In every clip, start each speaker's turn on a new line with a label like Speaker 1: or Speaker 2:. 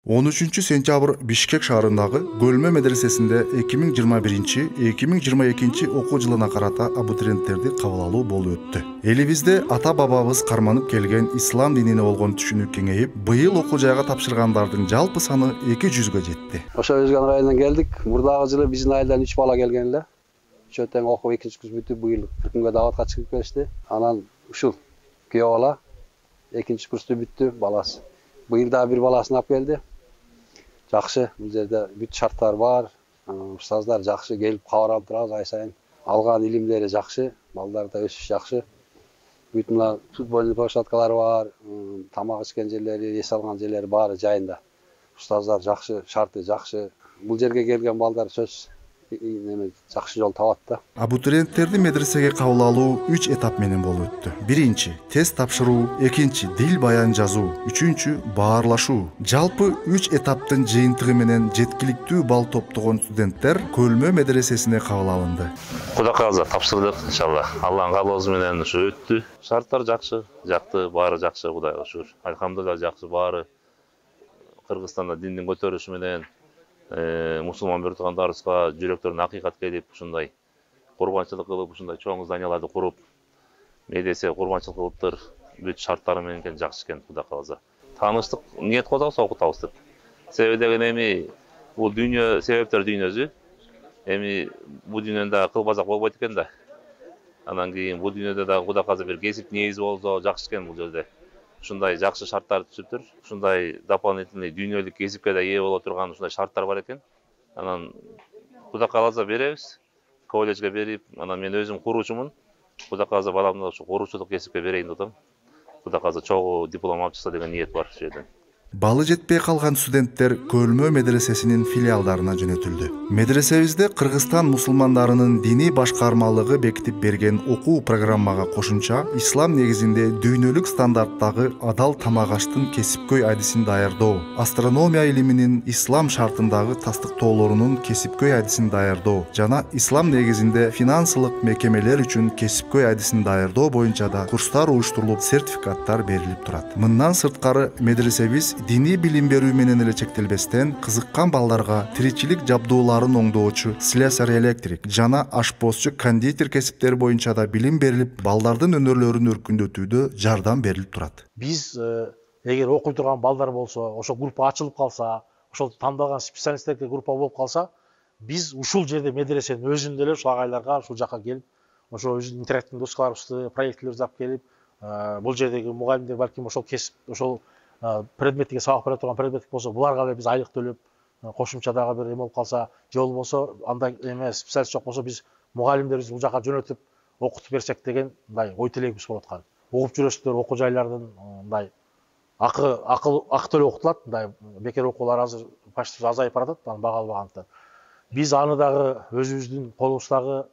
Speaker 1: 13 сентябрь Бишкек шаарындагы Көлмө медресесинде 2021-2022 окуу жылына карата абитуриенттерди кабыл алуу болуп өттү. Элибизде ата-бабабыз карманып келген ислам динине болгон түшүнүк кеңейип, быйыл окуу жайга тапшыргандардын жалпы саны 200-гө жетти.
Speaker 2: Ошо Өзгөн районунан келдик. Мурдагы жылы биздин айылдан 3 бала келген эле. Ошо тең окуп 2-курс бүтүп, быйыл бир күнгө даватка чыгып келишти. Анан ушул күйөө бала 2-курсту бүттү баласы. Быйыл да бир баласын алып келди. Жакшы, бул жерде бүт шарттар бар. Устаздар жакшы келип кабар алып турабыз ай сайын. Алган илимдери жакшы, балдар да өсүш жакшы. Бүт мына футбольный площадкалар бар, тамак ичкен жерлери, эс алган жерлери баары жайында. Устаздар жакшы, шарты жакшы. Бул жерге келген балдар сөз жакшы жол табат да.
Speaker 1: Абитуриенттерди медресеге кабыл алуу 3 этап менен болуп өттү. Биринчи тест тапшыруу, экинчи дил баян жазуу, үчүнчү баарлашуу. Жалпы 3 этаптын жыйынтыгы менен жеткиликтүү балл топтогон студенттер Көлмө медресесине кабыл алынды.
Speaker 3: Кудай кааласа тапшырдык иншалла. Алланын каалоосу менен ушу өттү. Шарттар жакшы, жакты, баары жакшы, Кудайга шүгүр. Алхамдулилла жакшы баары. Кыргызстанда диндин көтөрүлүшү менен мусулман бир туугандарыбызга жүрөктөрүнө акыйкат келип, ушундай курбанчылык кылып, ушундай чоң зданияларды куруп, медресе курбанчылык кылыптыр. Бүт шарттары менен экен, жакшы экен, Кудай кааласа. Тааныштык, ниет кылабыз, окутабыз деп. Себеби деген эми бул дүйнө себептер дүйнөсү. Эми бул дүйнөдө да кылбазак болбойт экен да. Анан кийин бул дүйнөдө да Кудай кааласа бир кесип негизи болсо жакшы экен бул жерде. Ушундай жакшы шарттар түзүптүр. Ушундай дополнительный дүйнөлүк кесипке да ээ боло турган ушундай шарттар бар экен. Анан Кудай кааласа беребиз. Колледжге берип, анан мен өзүм куруучумун. Кудай кааласа баламды ушу куруучулук кесипке берейин деп атам. Кудай кааласа чогуу диплом алып чыкса деген ниет бар ушул жерден.
Speaker 1: Балы жетпей калган студенттер Көлмө медресесинин филиалдарына жөнөтүлдү. Медресебизде Кыргызстан мусулмандарынын диний башкармалыгы бекитип берген окуу программага кошумча ислам негизинде дүйнөлүк стандарттагы адал тамак аштын кесипкөй адисин даярдоо, астрономия илиминин ислам шартындагы тастыктоолорунун кесипкөй адисин даярдоо жана ислам негизинде финансылык мекемелер үчүн кесипкөй адисин даярдоо боюнча да курстар уюштурулуп, сертификаттар берилип турат. Мындан сырткары медресебиз диний билим берүү менен эле чектелбестен, кызыккан балдарга тиричилик жабдууларын оңдоочу, слесарь электрик жана ашпозчу, кондитер кесиптери боюнча да билим берилип, балдардын өнөрлөрүн өркүндөтүүдө жардам берилип турат.
Speaker 4: Биз эгер окуй турган балдар болсо, ошол группа ачылып калса, ошол тандалган специалисттерге группа болуп калса, биз ушул жерде медресенин өзүндө эле ушул агайларга ушул жака келип, ошол өзүнүн интерактивдүү доскаларыбызды, проектилерди алып келип, бул жердеги мугалимдер балким ошол кесип, ошол предметке сабак бере турган предметтик болсо, буларга эле биз айлык төлөп, кошумча дагы бир эме болуп калса, же болбосо андай эме специалист жок болсо, биз мугалимдерибизди бул жака жөнөтүп, окутуп берсек деген мындай ой тилегибиз болуп аткан. Окуп жүрөсүздөр, окуу жайлардын мындай акы төлөп окутулат, мындай бекер окуулар азыр почти азайып баратат, аны бага албагандыктан. Биз аны дагы өзүбүздүн колубуздагы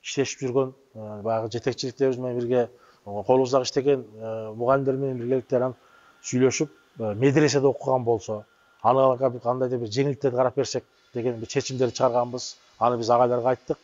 Speaker 4: иштешип жүргөн баягы жетекчиликтерибиз менен бирге колубуздагы иштеген мугалимдер менен биргеликте сүйлөшүп, медреседе окуган болсо, анага кандайдыр бир жеңилдиктерди карап берсек деген бир чечимдерди чыгарганбыз. Аны биз агайларга айттык.